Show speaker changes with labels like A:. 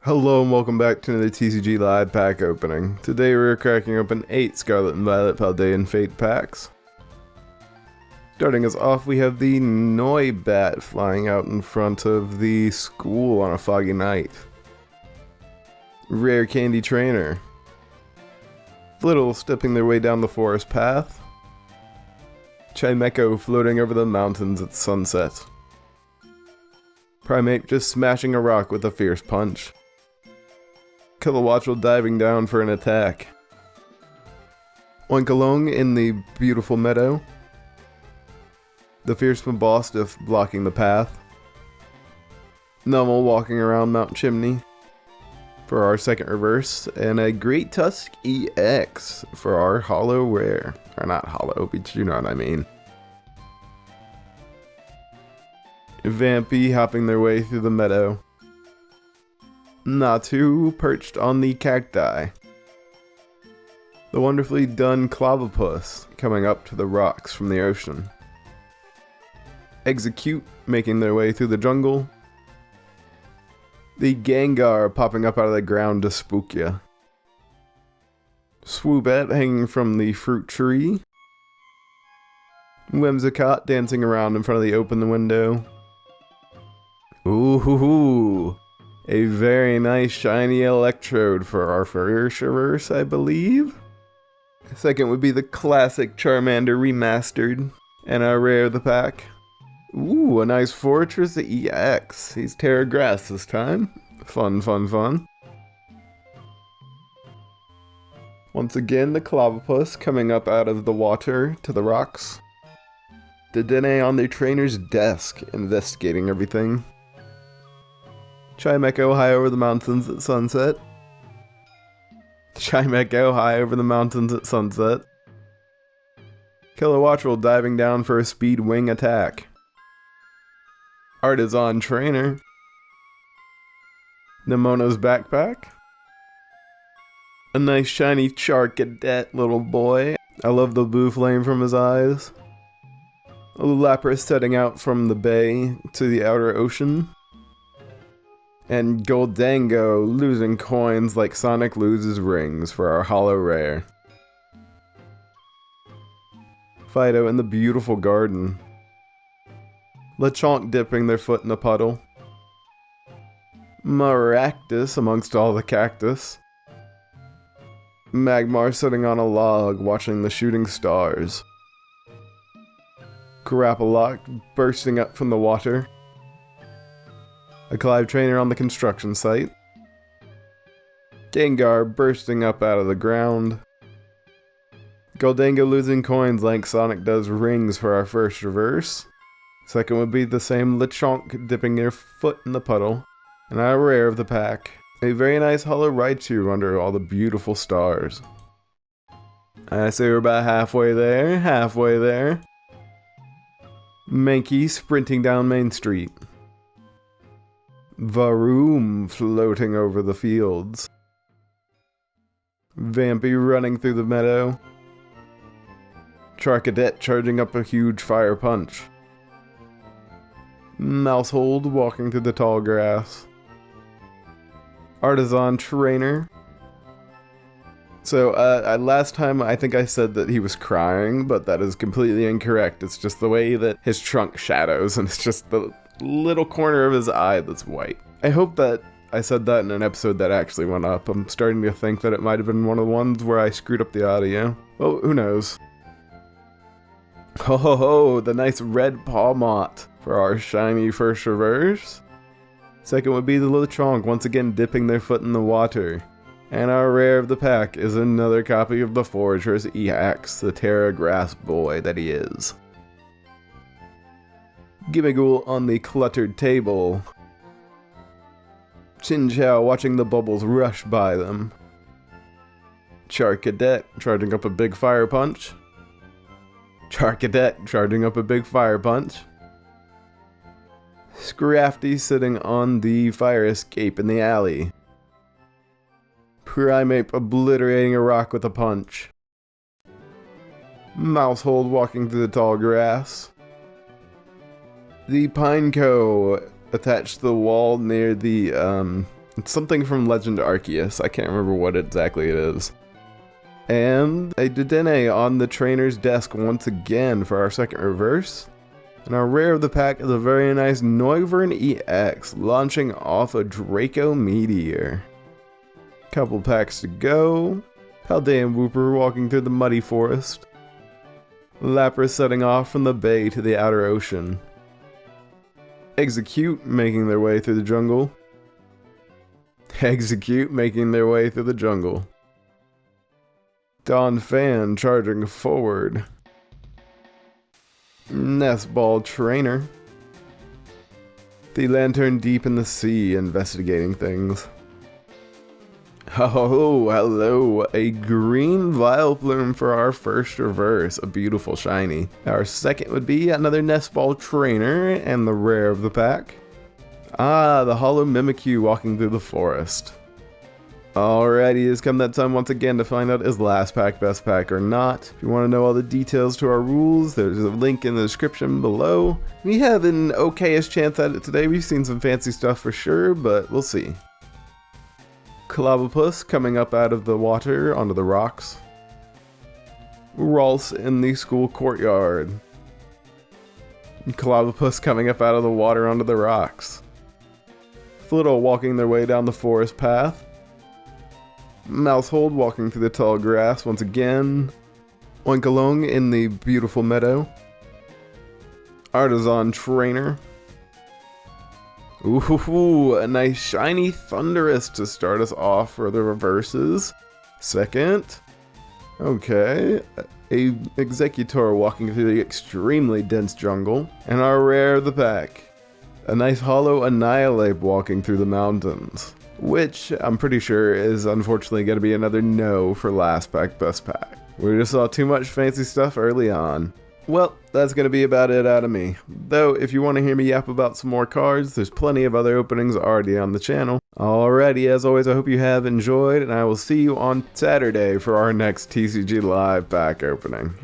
A: Hello and welcome back to another TCG Live pack opening. Today we're cracking open 8 Scarlet and Violet Paldean Fate packs. Starting us off, we have the Noibat flying out in front of the school on a foggy night. Rare Candy Trainer. Flittle stepping their way down the forest path. Chimecho floating over the mountains at sunset. Primeape just smashing a rock with a fierce punch. Kilowattrel diving down for an attack. Oinkalong in the beautiful meadow. The fierce Mabostiff blocking the path. Nummel walking around Mount Chimney for our second reverse, and a Great Tusk EX for our holo rare. Or not holo, but you know what I mean. Vampy hopping their way through the meadow. Natu perched on the cacti. The wonderfully done Clavipus coming up to the rocks from the ocean. Execute making their way through the jungle. The Gengar popping up out of the ground to spook ya. Swoobet hanging from the fruit tree. Whimsicott dancing around in front of the open window. Ooh hoo hoo! A very nice shiny Electrode for our first reverse, I believe. Second would be the classic Charmander remastered, and our rare of the pack. Ooh, a nice Fortress EX. He's Terra Grass this time. Fun, fun, fun. Once again, the Clavipus coming up out of the water to the rocks. Dedenne on the trainer's desk, investigating everything. Chimecho high over the mountains at sunset. Chimecho high over the mountains at sunset. Kilowattrel diving down for a speed wing attack. Artisan Trainer. Nemona's backpack. A nice shiny Charcadet little boy. I love the blue flame from his eyes. A Lapras setting out from the bay to the outer ocean. And Goldango losing coins like Sonic loses rings for our holo rare. Fido in the beautiful garden. Lechonk dipping their foot in a puddle. Maractus amongst all the cactus. Magmar sitting on a log watching the shooting stars. Grappalock bursting up from the water. A Clive Trainer on the construction site. Gengar bursting up out of the ground. Goldango losing coins like Sonic does rings for our first reverse. Second would be the same Lechonk dipping their foot in the puddle. And our rare of the pack. A very nice holo Raichu under all the beautiful stars. I say we're about halfway there, halfway there. Mankey sprinting down Main Street. Varoom floating over the fields. Vampy running through the meadow. Charcadet charging up a huge fire punch. Mousehold walking through the tall grass. Artisan Trainer. So, last time I think I said that he was crying, but that is completely incorrect. It's just the way that his trunk shadows, and it's just the little corner of his eye that's white. I hope that I said that in an episode that actually went up. I'm starting to think that it might have been one of the ones where I screwed up the audio. Well, who knows? Ho ho ho, the nice red Pawmot for our shiny first reverse. Second would be the Lechonk once again dipping their foot in the water. And our rare of the pack is another copy of the Fortress EX, the Terra Grass boy that he is. Gimmighoul on the cluttered table. Chinchou watching the bubbles rush by them. Charcadet charging up a big fire punch. Charcadet charging up a big fire punch. Scrafty sitting on the fire escape in the alley. Primeape obliterating a rock with a punch. Mousehold walking through the tall grass. The Pineco attached to the wall near the It's something from Legend Arceus. I can't remember what exactly it is. And a Dedenne on the trainer's desk once again for our second reverse. And our rare of the pack is a very nice Noivern EX, launching off a Draco Meteor. Couple packs to go. Paldean Wooper walking through the muddy forest. Lapras setting off from the bay to the outer ocean. Execute making their way through the jungle. Execute making their way through the jungle. Dawn Fan charging forward. Nestball Trainer. The Lantern deep in the sea investigating things. Oh, hello, a green Vileplume for our first reverse, a beautiful shiny. Our second would be another Nestball Trainer, and the rare of the pack. Ah, the Hollow Mimikyu walking through the forest. Alrighty, it's come that time once again to find out is last pack best pack or not. If you want to know all the details to our rules, there's a link in the description below. We have an okayish chance at it today. We've seen some fancy stuff for sure, but we'll see. Clavopus coming up out of the water onto the rocks. Ralts in the school courtyard. Clavopus coming up out of the water onto the rocks. Flittle walking their way down the forest path. Mousehold walking through the tall grass once again. Oinkalong in the beautiful meadow. Artisan Trainer. Ooh, a nice shiny Thundurus to start us off for the reverses. Second. Okay. A Executor walking through the extremely dense jungle. And our rare of the pack. A nice Hollow Annihilate walking through the mountains. Which I'm pretty sure is unfortunately going to be another no for last pack best pack. We just saw too much fancy stuff early on. Well, that's going to be about it out of me. Though, if you want to hear me yap about some more cards, there's plenty of other openings already on the channel. Alrighty, as always, I hope you have enjoyed, and I will see you on Saturday for our next TCG Live pack opening.